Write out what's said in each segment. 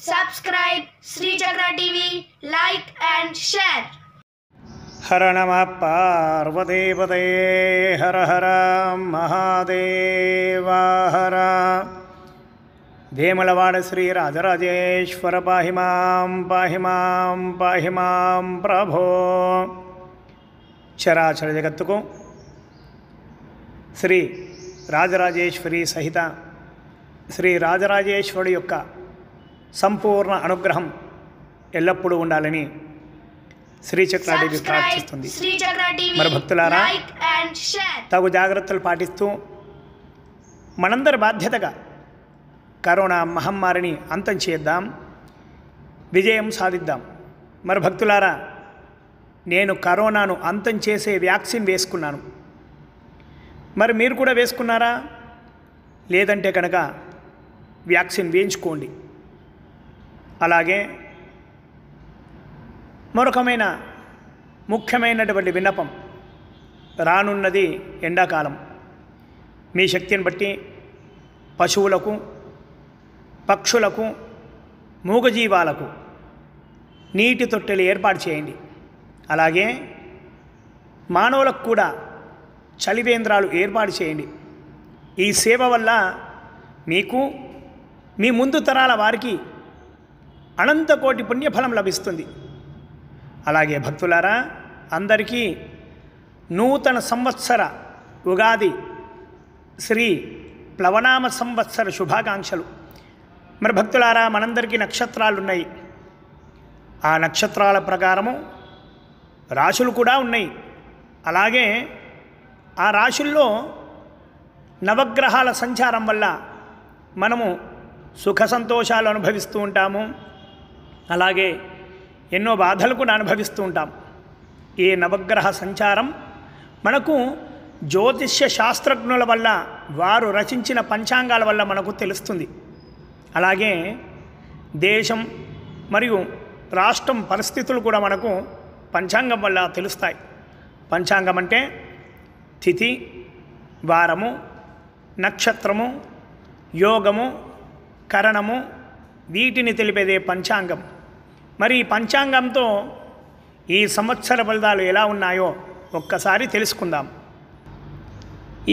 Subscribe Sri Chakra TV, like and share. हर नमः पार्वतीपतये हर हर महादेव हर వేములవాడ శ్రీ రాజరాజేశ్వర పాహి మాం ప్రభో. చరాచర జగత్తుకు శ్రీ రాజరాజేశ్వరి సహిత శ్రీ రాజరాజేశ్వరుడి యొక్క సంపూర్ణ అనుగ్రహం ఎల్లప్పుడూ ఉండాలని శ్రీచక్ర టీవీ ప్రార్థిస్తుంది. మరి భక్తులారా, తగు జాగ్రత్తలు పాటిస్తూ మనందరి బాధ్యతగా కరోనా మహమ్మారిని అంతం చేద్దాం, విజయం సాధిద్దాం. మరి భక్తులారా, నేను కరోనాను అంతం చేసే వ్యాక్సిన్ వేసుకున్నాను. మరి మీరు కూడా వేసుకున్నారా? లేదంటే కనుక వ్యాక్సిన్ వేయించుకోండి. అలాగే మరొకమైన ముఖ్యమైనటువంటి విన్నపం, రానున్నది ఎండాకాలం. మీ శక్తిని బట్టి పశువులకు, పక్షులకు, మూగజీవాలకు నీటి తొట్టెలు ఏర్పాటు చేయండి. అలాగే మానవులకు కూడా చలివేంద్రాలు ఏర్పాటు చేయండి. ఈ సేవ వల్ల మీకు, మీ ముందు తరాల వారికి అనంతకోటి పుణ్యఫలం లభిస్తుంది. అలాగే భక్తులారా, అందరికీ నూతన సంవత్సర ఉగాది శ్రీ ప్లవనామ సంవత్సర శుభాకాంక్షలు. మరి భక్తులారా, మనందరికీ నక్షత్రాలు ఉన్నాయి. ఆ నక్షత్రాల ప్రకారము రాశులు కూడా ఉన్నాయి. అలాగే ఆ రాశుల్లో నవగ్రహాల సంచారం వల్ల మనము సుఖ సంతోషాలు అనుభవిస్తూ ఉంటాము. అలాగే ఎన్నో బాధలు కూడా అనుభవిస్తూ ఉంటాం. ఈ నవగ్రహ సంచారం మనకు జ్యోతిష్య శాస్త్రజ్ఞుల వల్ల, వారు రచించిన పంచాంగాల వల్ల మనకు తెలుస్తుంది. అలాగే దేశం మరియు రాష్ట్రం పరిస్థితులు కూడా మనకు పంచాంగం వల్ల తెలుస్తాయి. పంచాంగం అంటే తిథి, వారము, నక్షత్రము, యోగము, కరణము, వీటిని తెలిపేదే పంచాంగం. మరి ఈ పంచాంగంతో ఈ సంవత్సర ఫలితాలు ఎలా ఉన్నాయో ఒక్కసారి తెలుసుకుందాం.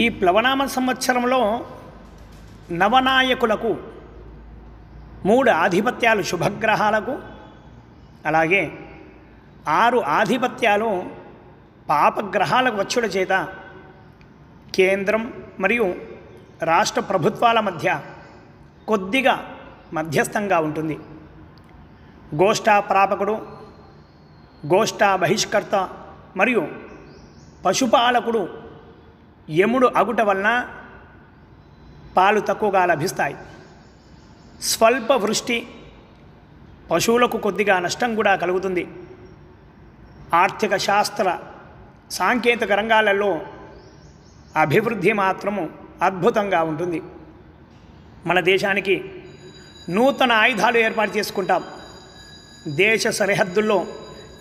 ఈ ప్లవనామ సంవత్సరంలో నవనాయకులకు 3 ఆధిపత్యాలు శుభగ్రహాలకు, అలాగే 6 ఆధిపత్యాలు పాపగ్రహాలకు వచ్చుట చేత కేంద్రం మరియు రాష్ట్ర ప్రభుత్వాల మధ్య కొద్దిగా మధ్యస్థంగా ఉంటుంది. గోష్ఠా ప్రాపకుడు, గోష్ఠా బహిష్కర్త మరియు పశుపాలకుడు యముడు అగుట వలన పాలు తక్కువగా లభిస్తాయి. స్వల్ప వృష్టి, పశువులకు కొద్దిగా నష్టం కూడా కలుగుతుంది. ఆర్థిక శాస్త్ర సాంకేతిక రంగాలలో అభివృద్ధి మాత్రము అద్భుతంగా ఉంటుంది. మన దేశానికి నూతన ఆయుధాలు ఏర్పాటు చేసుకుంటాం. దేశ సరిహద్దుల్లో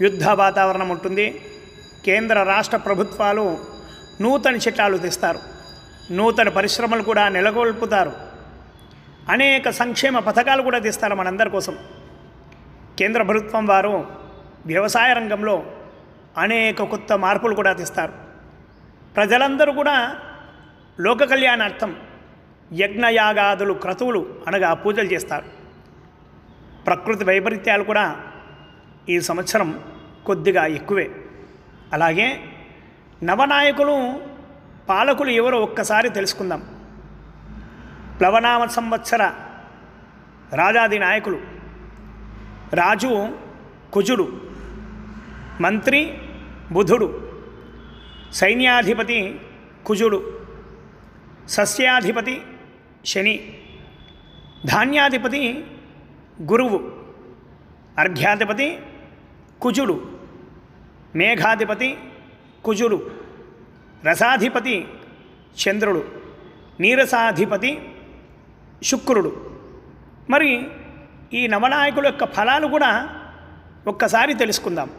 యుద్ధ వాతావరణం ఉంటుంది. కేంద్ర రాష్ట్ర ప్రభుత్వాలు నూతన చట్టాలు తెస్తారు, నూతన పరిశ్రమలు కూడా నెలకొల్పుతారు, అనేక సంక్షేమ పథకాలు కూడా తెస్తారు మనందరి కోసం. కేంద్ర ప్రభుత్వం వారు వ్యవసాయ రంగంలో అనేక కొత్త మార్పులు కూడా తెస్తారు. ప్రజలందరూ కూడా లోక కళ్యాణార్థం యజ్ఞయాగాదులు, క్రతువులు అనగా పూజలు చేస్తారు. ప్రకృతి వైపరీత్యాలు కూడా ఈ సంవత్సరం కొద్దిగా ఎక్కువే. అలాగే నవనాయకులు, పాలకులు ఎవరో ఒక్కసారి తెలుసుకుందాం. ప్లవనామ సంవత్సర రాజాది నాయకులు: రాజు కుజుడు, మంత్రి బుధుడు, సైన్యాధిపతి కుజుడు, సస్యాధిపతి శని, ధాన్యాధిపతి గురువు, అర్ఘ్యాధిపతి కుజుడు, మేఘాధిపతి కుజుడు, రసాధిపతి చంద్రుడు, నీరసాధిపతి శుక్రుడు. మరి ఈ నవనాయకుల యొక్క ఫలాలు కూడా ఒక్కసారి తెలుసుకుందాం.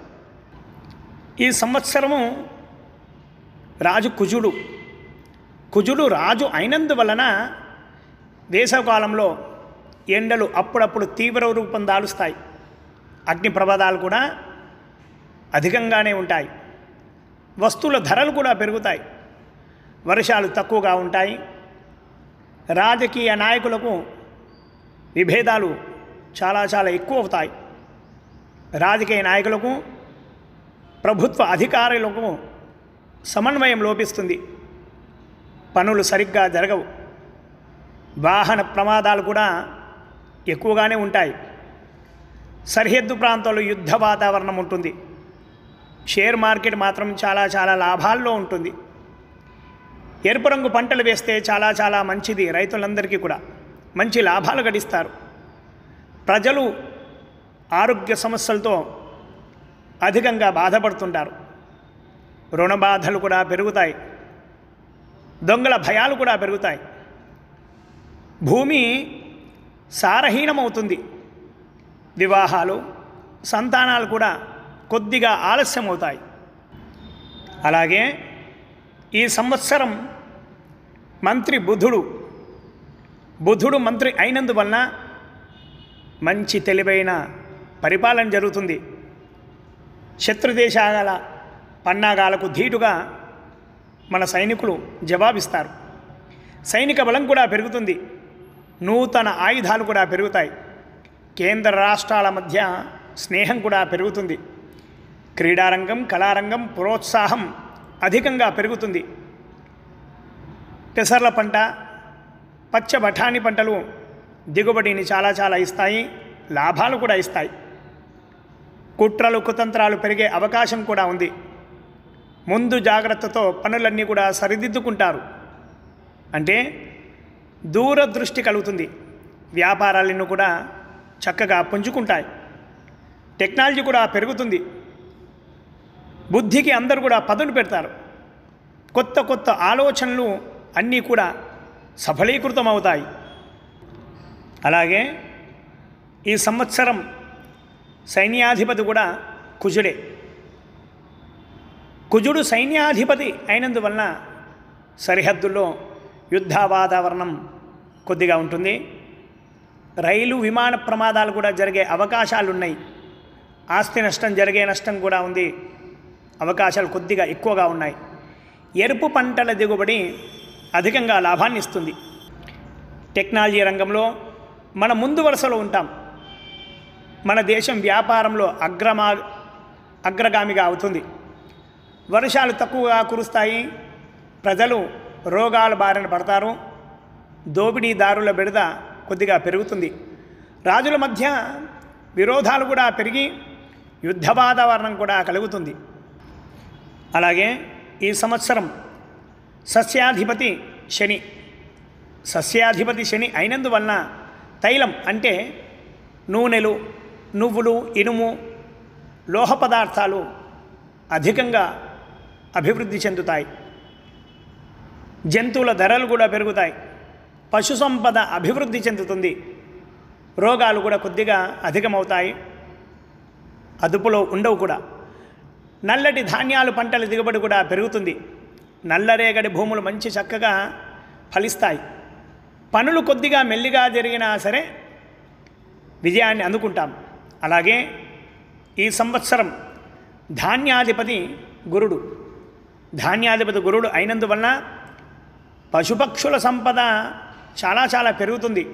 ఈ సంవత్సరము రాజు కుజుడు. కుజుడు రాజు అయినందువలన వేసవకాలంలో ఎండలు అప్పుడప్పుడు తీవ్ర రూపం దాలుస్తాయి. అగ్ని ప్రమాదాలు కూడా అధికంగానే ఉంటాయి. వస్తువుల ధరలు కూడా పెరుగుతాయి. వర్షాలు తక్కువగా ఉంటాయి. రాజకీయ నాయకులకు విభేదాలు చాలా ఎక్కువ అవుతాయి. రాజకీయ నాయకులకు ప్రభుత్వ అధికారులకు సమన్వయం లోపిస్తుంది. పనులు సరిగ్గా జరగవు. వాహన ప్రమాదాలు కూడా ఎక్కువగానే ఉంటాయి. సరిహద్దు ప్రాంతాల్లో యుద్ధ వాతావరణం ఉంటుంది. షేర్ మార్కెట్ మాత్రం చాలా లాభాల్లో ఉంటుంది. ఎరుపు రంగు పంటలు వేస్తే చాలా మంచిది. రైతులందరికీ కూడా మంచి లాభాలు గడిస్తారు. ప్రజలు ఆరోగ్య సమస్యలతో అధికంగా బాధపడుతుంటారు. రుణ బాధలు కూడా పెరుగుతాయి. దొంగల భయాలు కూడా పెరుగుతాయి. భూమి సారహీనమవుతుంది. వివాహాలు, సంతానాలు కూడా కొద్దిగా ఆలస్యం అవుతాయి. అలాగే ఈ సంవత్సరం మంత్రి బుధుడు మంత్రి అయినందువలన మంచి తెలివైన పరిపాలన జరుగుతుంది. శత్రుదేశాల పన్నాగాలకు ధీటుగా మన సైనికులు జవాబిస్తారు. సైనిక బలం కూడా పెరుగుతుంది. నూతన ఆయుధాలు కూడా పెరుగుతాయి. కేంద్ర రాష్ట్రాల మధ్య స్నేహం కూడా పెరుగుతుంది. క్రీడారంగం, కళారంగం ప్రోత్సాహం అధికంగా పెరుగుతుంది. పెసర్ల పంట, పచ్చ బఠానీ పంటలు దిగుబడిని చాలా ఇస్తాయి. లాభాలు కూడా ఇస్తాయి. కుట్రలు, కుతంత్రాలు పెరిగే అవకాశం కూడా ఉంది. ముందు జాగ్రత్తతో పనులన్నీ కూడా సరిదిద్దుకుంటారు. అంటే దూరదృష్టి కలుగుతుంది. వ్యాపారాలను కూడా చక్కగా పుంజుకుంటాయి. టెక్నాలజీ కూడా పెరుగుతుంది. బుద్ధికి అందరూ కూడా పదును పెడతారు. కొత్త ఆలోచనలు అన్నీ కూడా సఫలీకృతం అవుతాయి. అలాగే ఈ సంవత్సరం సైన్యాధిపతి కూడా కుజుడే. కుజుడు సైన్యాధిపతి అయినందువలన సరిహద్దుల్లో యుద్ధ వాతావరణం కొద్దిగా ఉంటుంది. రైలు, విమాన ప్రమాదాలు కూడా జరిగే అవకాశాలు ఉన్నాయి. ఆస్తి నష్టం, జరిగే నష్టం కూడా ఉంది. అవకాశాలు కొద్దిగా ఎక్కువగా ఉన్నాయి. ఎరుపు పంటల దిగుబడి అధికంగా లాభాన్ని ఇస్తుంది. టెక్నాలజీ రంగంలో మన ముందు వరుసలో ఉంటాం. మన దేశం వ్యాపారంలో అగ్రగామిగా అవుతుంది. వర్షాలు తక్కువగా కురుస్తాయి. ప్రజలు రోగాల బారిన పడతారు. దోపిడీదారుల బెడద కొద్దిగా పెరుగుతుంది. రాజుల మధ్య విరోధాలు కూడా పెరిగి యుద్ధ వాతావరణం కూడా కలుగుతుంది. అలాగే ఈ సంవత్సరం సస్యాధిపతి శని అయినందువలన తైలం అంటే నూనెలు, నువ్వులు, ఇనుము, లోహ పదార్థాలు అధికంగా అభివృద్ధి చెందుతాయి. జంతువుల ధరలు కూడా పెరుగుతాయి. పశు సంపద అభివృద్ధి చెందుతుంది. రోగాలు కూడా కొద్దిగా అధికమవుతాయి. అదుపులో ఉండవు కూడా. నల్లటి ధాన్యాలు పంటల దిగుబడి కూడా పెరుగుతుంది. నల్లరేగడి భూములు మంచి చక్కగా ఫలిస్తాయి. పనులు కొద్దిగా మెల్లిగా జరిగినా సరే విజయాన్ని అందుకుంటాం. అలాగే ఈ సంవత్సరం ధాన్యాధిపతి గురుడు అయినందువలన పశుపక్షుల సంపద చాలా పెరుగుతుంది.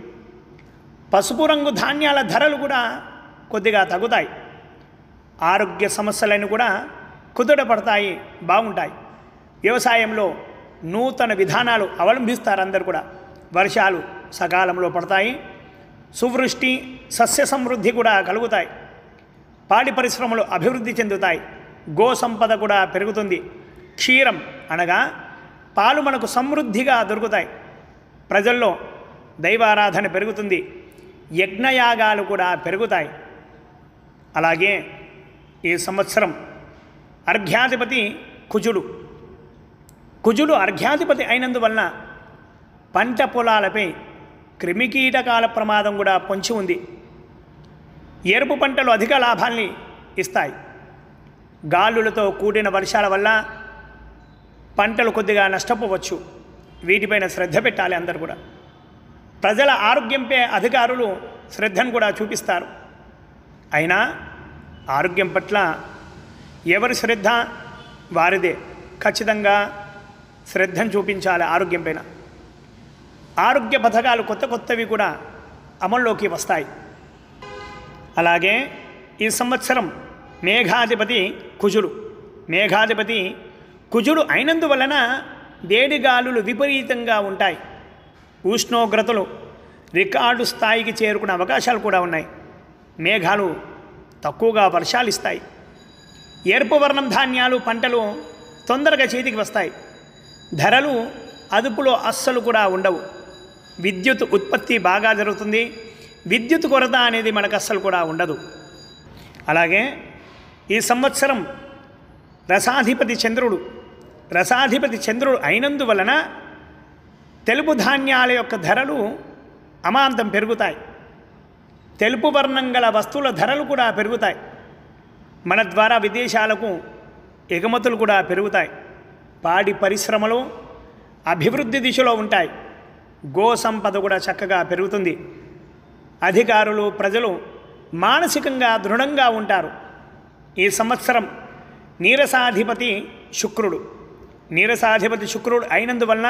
పసుపు రంగు ధాన్యాల ధరలు కూడా కొద్దిగా తగ్గుతాయి. ఆరోగ్య సమస్యలను కూడా కుదుటపడతాయి, బాగుంటాయి. వ్యవసాయంలో నూతన విధానాలు అవలంబిస్తారు అందరు కూడా. వర్షాలు సకాలంలో పడతాయి. సువృష్టి, సస్య సమృద్ధి కూడా కలుగుతాయి. పాడి పరిశ్రమలు అభివృద్ధి చెందుతాయి. గో సంపద కూడా పెరుగుతుంది. క్షీరం అనగా పాలు మనకు సమృద్ధిగా దొరుకుతాయి. ప్రజల్లో దైవారాధన పెరుగుతుంది. యజ్ఞయాగాలు కూడా పెరుగుతాయి. అలాగే ఈ సంవత్సరం అర్ఘ్యాధిపతి కుజుడు అర్ఘ్యాధిపతి అయినందువలన పంట పొలాలపై క్రిమికీటకాల ప్రమాదం కూడా పొంచి ఉంది. ఎరుపు పంటలు అధిక లాభాల్ని ఇస్తాయి. గాలులతో కూడిన వర్షాల వల్ల పంటలు కొద్దిగా నష్టపోవచ్చు. వీటిపైన శ్రద్ధ పెట్టాలి అందరు కూడా. ప్రజల ఆరోగ్యంపై అధికారులు శ్రద్ధను కూడా చూపిస్తారు. అయినా ఆరోగ్యం పట్ల ఎవరి శ్రద్ధ వారిదే. ఖచ్చితంగా శ్రద్ధను చూపించాలి ఆరోగ్యం పైన. ఆరోగ్య పథకాలు కొత్తవి కూడా అమల్లోకి వస్తాయి. అలాగే ఈ సంవత్సరం మేఘాధిపతి కుజుడు అయినందువలన వేడిగాలులు విపరీతంగా ఉంటాయి. ఉష్ణోగ్రతలు రికార్డు స్థాయికి చేరుకునే అవకాశాలు కూడా ఉన్నాయి. మేఘాలు తక్కువగా వర్షాలు ఇస్తాయి. ఎరుపు వర్ణం ధాన్యాలు పంటలు తొందరగా చేతికి వస్తాయి. ధరలు అదుపులో అస్సలు కూడా ఉండవు. విద్యుత్ ఉత్పత్తి బాగా జరుగుతుంది. విద్యుత్ కొరత అనేది మనకు అస్సలు కూడా ఉండదు. అలాగే ఈ సంవత్సరం రసాధిపతి చంద్రుడు అయినందువలన తెలుపు ధాన్యాల యొక్క ధరలు అమాంతం పెరుగుతాయి. తెలుపు వర్ణం గల వస్తువుల ధరలు కూడా పెరుగుతాయి. మన ద్వారా విదేశాలకు ఎగుమతులు కూడా పెరుగుతాయి. పాడి పరిశ్రమలు అభివృద్ధి దిశలో ఉంటాయి. గో సంపద కూడా చక్కగా పెరుగుతుంది. అధికారులు ప్రజలు మానసికంగా దృఢంగా ఉంటారు. ఈ సంవత్సరం నీరసాధిపతి శుక్రుడు అయినందువలన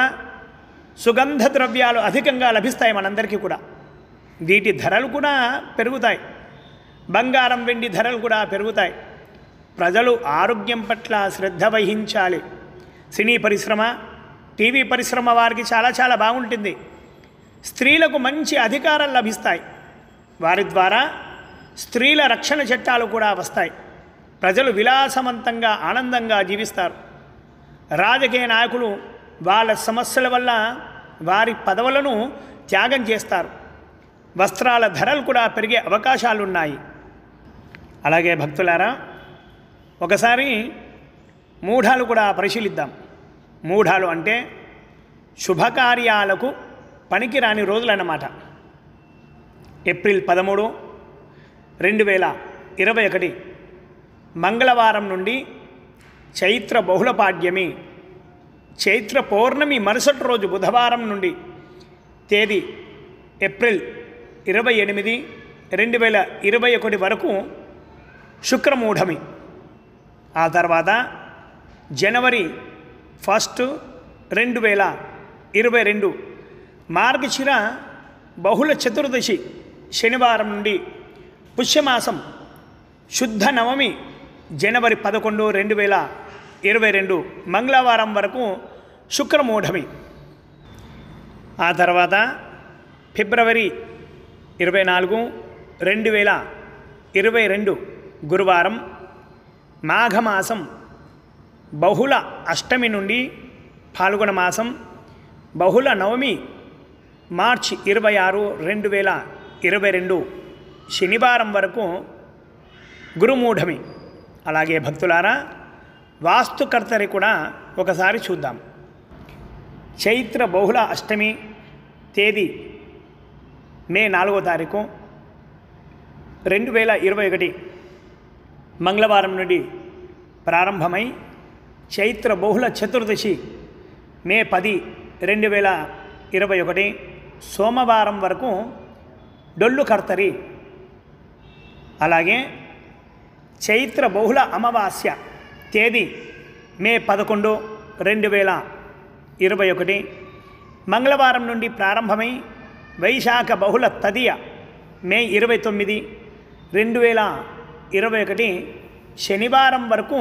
సుగంధ ద్రవ్యాలు అధికంగా లభిస్తాయి మనందరికీ కూడా. వీటి ధరలు కూడా పెరుగుతాయి. బంగారం వెండి ధరలు కూడా పెరుగుతాయి. ప్రజలు ఆరోగ్యం పట్ల శ్రద్ధ వహించాలి. సినీ పరిశ్రమ, టీవీ పరిశ్రమ వారికి చాలా బాగుంటుంది. స్త్రీలకు మంచి అధికారాలు లభిస్తాయి. వారి ద్వారా స్త్రీల రక్షణ చట్టాలు కూడా వస్తాయి. ప్రజలు విలాసవంతంగా ఆనందంగా జీవిస్తారు. రాజకీయ నాయకులు వాళ్ళ సమస్యల వల్ల వారి పదవులను త్యాగం చేస్తారు. వస్త్రాల ధరలు కూడా పెరిగే అవకాశాలున్నాయి. అలాగే భక్తులారా, ఒకసారి మూఢాలు కూడా పరిశీలిద్దాం. మూఢాలు అంటే శుభకార్యాలకు పనికిరాని రోజులన్నమాట. ఏప్రిల్ 13, 2021 మంగళవారం నుండి చైత్ర బహుళపాడ్యమి, చైత్ర పౌర్ణమి మరుసటి రోజు బుధవారం నుండి తేదీ ఏప్రిల్ 28, 2021 వరకు శుక్రమూఢమి. ఆ తర్వాత జనవరి 1, 2022 మార్గశిర బహుళ చతుర్దశి శనివారం నుండి పుష్యమాసం శుద్ధ నవమి జనవరి 11, 2022 మంగళవారం వరకు శుక్రమూఢమి. ఆ తర్వాత ఫిబ్రవరి 24, 2022 గురువారం మాఘమాసం బహుళ అష్టమి నుండి ఫాల్గుణ మాసం బహుళ నవమి మార్చి 26, 2022 శనివారం వరకు గురుమూఢమి. అలాగే భక్తులారా, వాస్తుకర్తరి కూడా ఒకసారి చూద్దాం. చైత్ర బహుళ అష్టమి తేదీ మే 4వ తారీఖు 2021 మంగళవారం నుండి ప్రారంభమై చైత్ర బహుళ చతుర్దశి మే 10, 2021 సోమవారం వరకు డొల్లు కర్తరి. అలాగే చైత్ర బహుళ అమావాస్య తేదీ మే 11, 2021 మంగళవారం నుండి ప్రారంభమై వైశాఖ బహుళ తదియ మే 29, 2021 శనివారం వరకు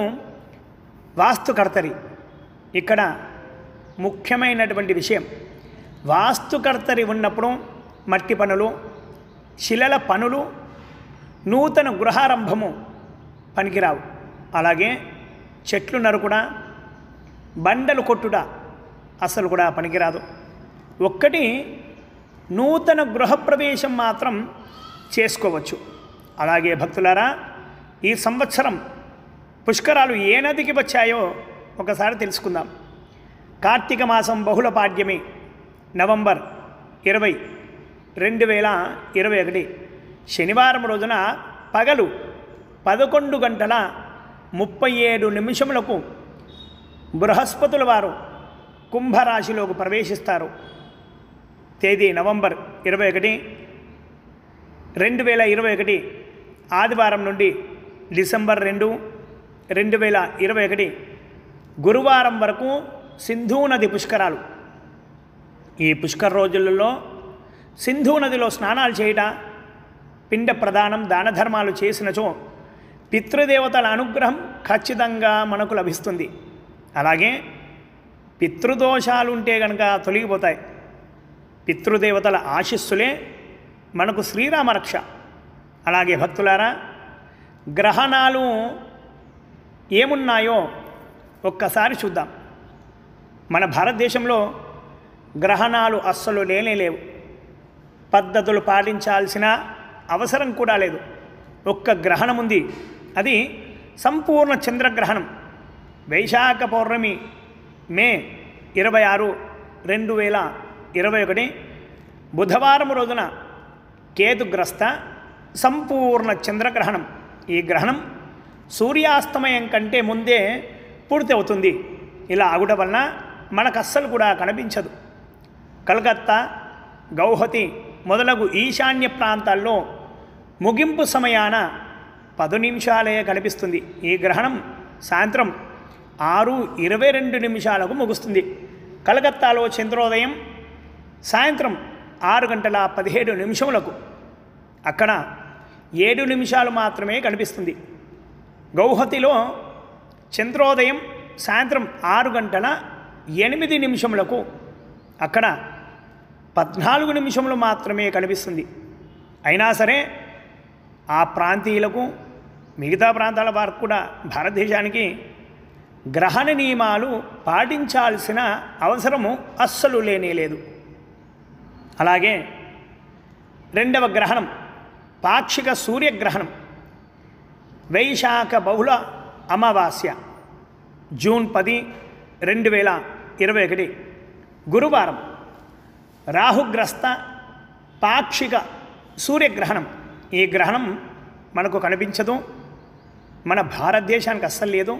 వాస్తుకర్తరి. ఇక్కడ ముఖ్యమైనటువంటి విషయం, వాస్తుకర్తరి ఉన్నప్పుడు మట్టి పనులు, శిలల పనులు, నూతన గృహారంభము పనికిరావు. అలాగే చెట్లు నరుకుట, బండలు కొట్టుట అసలు కూడా పనికిరాదు. ఒక్కటి నూతన గృహప్రవేశం మాత్రం చేసుకోవచ్చు. అలాగే భక్తులారా, ఈ సంవత్సరం పుష్కరాలు ఏ నదికి వచ్చాయో ఒకసారి తెలుసుకుందాం. కార్తీక మాసం బహుళ పాడ్యమి నవంబర్ 20, 2021 శనివారం రోజున పగలు 11:37 బృహస్పతుల వారు కుంభరాశిలోకి ప్రవేశిస్తారు. తేదీ నవంబర్ 21, 2021 ఆదివారం నుండి డిసెంబర్ 2, 2021 గురువారం వరకు సింధూ నది పుష్కరాలు. ఈ పుష్కర రోజులలో సింధూ నదిలో స్నానాలు చేయట, పిండ ప్రదానం, దాన ధర్మాలు చేసినచో పితృదేవతల అనుగ్రహం ఖచ్చితంగా మనకు లభిస్తుంది. అలాగే పితృదోషాలు ఉంటే కనుక తొలగిపోతాయి. పితృదేవతల ఆశీస్సులే మనకు శ్రీరామ రక్ష. అలాగే భక్తులారా, గ్రహణాలు ఏమున్నాయో ఒక్కసారి చూద్దాం. మన భారతదేశంలో గ్రహణాలు అస్సలు లేవు. పద్ధతులు పాటించాల్సిన అవసరం కూడా లేదు. ఒక్క గ్రహణం ఉంది, అది సంపూర్ణ చంద్రగ్రహణం. వైశాఖ పౌర్ణమి మే 26, 2021 బుధవారం రోజున కేతుగ్రస్త సంపూర్ణ చంద్రగ్రహణం. ఈ గ్రహణం సూర్యాస్తమయం కంటే ముందే పూర్తి అవుతుంది. ఇలా ఆగుట వలన మనకు అస్సలు కూడా కనిపించదు. కలకత్తా, గౌహతి మొదలగు ఈశాన్య ప్రాంతాల్లో ముగింపు సమయాన 10 నిమిషాలే కనిపిస్తుంది. ఈ గ్రహణం సాయంత్రం 6:22 ముగుస్తుంది. కలకత్తాలో చంద్రోదయం సాయంత్రం 6:17 అక్కడ 7 నిమిషాలు మాత్రమే కనిపిస్తుంది. గౌహతిలో చంద్రోదయం సాయంత్రం 6:08 అక్కడ 14 నిమిషములు మాత్రమే కనిపిస్తుంది. అయినా సరే ఆ ప్రాంతీయులకు, మిగతా ప్రాంతాల వారికి కూడా భారతదేశానికి గ్రహణ నియమాలు పాటించాల్సిన అవసరము అస్సలు లేదు. అలాగే రెండవ గ్రహణం పాక్షిక సూర్యగ్రహణం. వైశాఖ బహుళ అమావాస్య జూన్ 10, 2021 గురువారం రాహుగ్రస్త పాక్షిక సూర్యగ్రహణం. ఈ గ్రహణం మనకు కనిపించదు, మన భారతదేశానికి అస్సలు లేదు.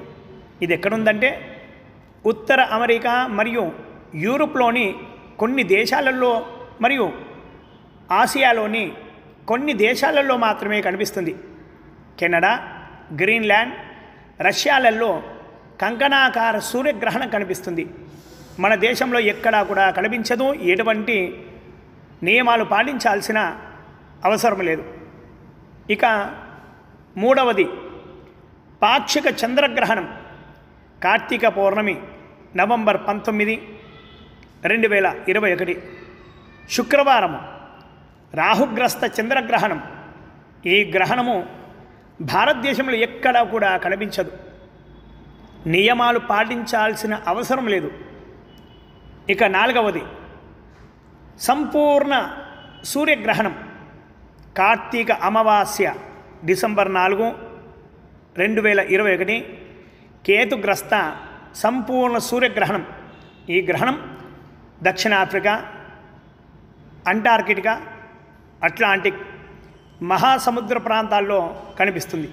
ఇది ఎక్కడుందంటే ఉత్తర అమెరికా మరియు యూరోప్లోని కొన్ని దేశాలలో మరియు ఆసియాలోని కొన్ని దేశాలలో మాత్రమే కనిపిస్తుంది. కెనడా, గ్రీన్లాండ్, రష్యాలలో కంకణాకార సూర్యగ్రహణం కనిపిస్తుంది. మన దేశంలో ఎక్కడా కూడా కనిపించదు. ఎటువంటి నియమాలు పాటించాల్సిన అవసరం లేదు. ఇక మూడవది పాక్షిక చంద్రగ్రహణం. కార్తీక పౌర్ణమి నవంబర్ 19, 2021 శుక్రవారము రాహుగ్రస్త చంద్రగ్రహణం. ఈ గ్రహణము భారతదేశంలో ఎక్కడా కూడా కనిపించదు. నియమాలు పాటించాల్సిన అవసరం లేదు. ఇక నాలుగవది సంపూర్ణ సూర్యగ్రహణం. కార్తీక అమావాస్య డిసెంబర్ 4, 2021 కేతుగ్రస్త సంపూర్ణ సూర్యగ్రహణం. ఈ గ్రహణం దక్షిణాఫ్రికా, అంటార్కిటికా, అట్లాంటిక్ మహాసముద్ర ప్రాంతాల్లో కనిపిస్తుంది.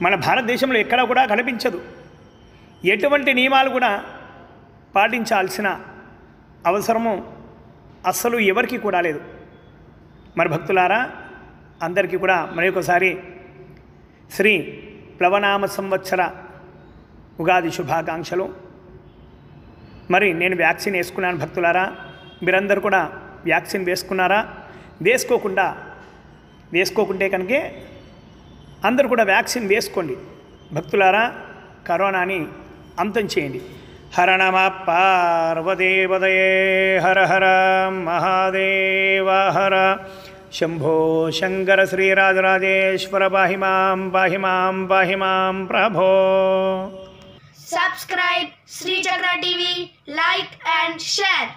మన భారతదేశంలో ఎక్కడా కూడా కనిపించదు. ఎటువంటి నియమాలు కూడా పాటించాల్సిన అవసరము అస్సలు ఎవరికి కూడా లేదు. మరి భక్తులారా, అందరికీ కూడా మరొకసారి శ్రీ ప్లవనామ సంవత్సర ఉగాది శుభాకాంక్షలు. మరి నేను వ్యాక్సిన్ వేసుకున్నాను భక్తులారా, మీరందరూ కూడా వ్యాక్సిన్ వేసుకున్నారా? వేసుకోకుంటే కనుక అందరూ కూడా వ్యాక్సిన్ వేసుకోండి భక్తులారా. కరోనాని అంతం చేయండి. హర నమ పార్వదేవదయే హర హర మహాదేవ హర శంభో శంకర శ్రీరాజరాజేశ్వర పాహి మాం పాహి మాం పాహి మాం ప్రభో. Subscribe Sri Chakra TV, like and share.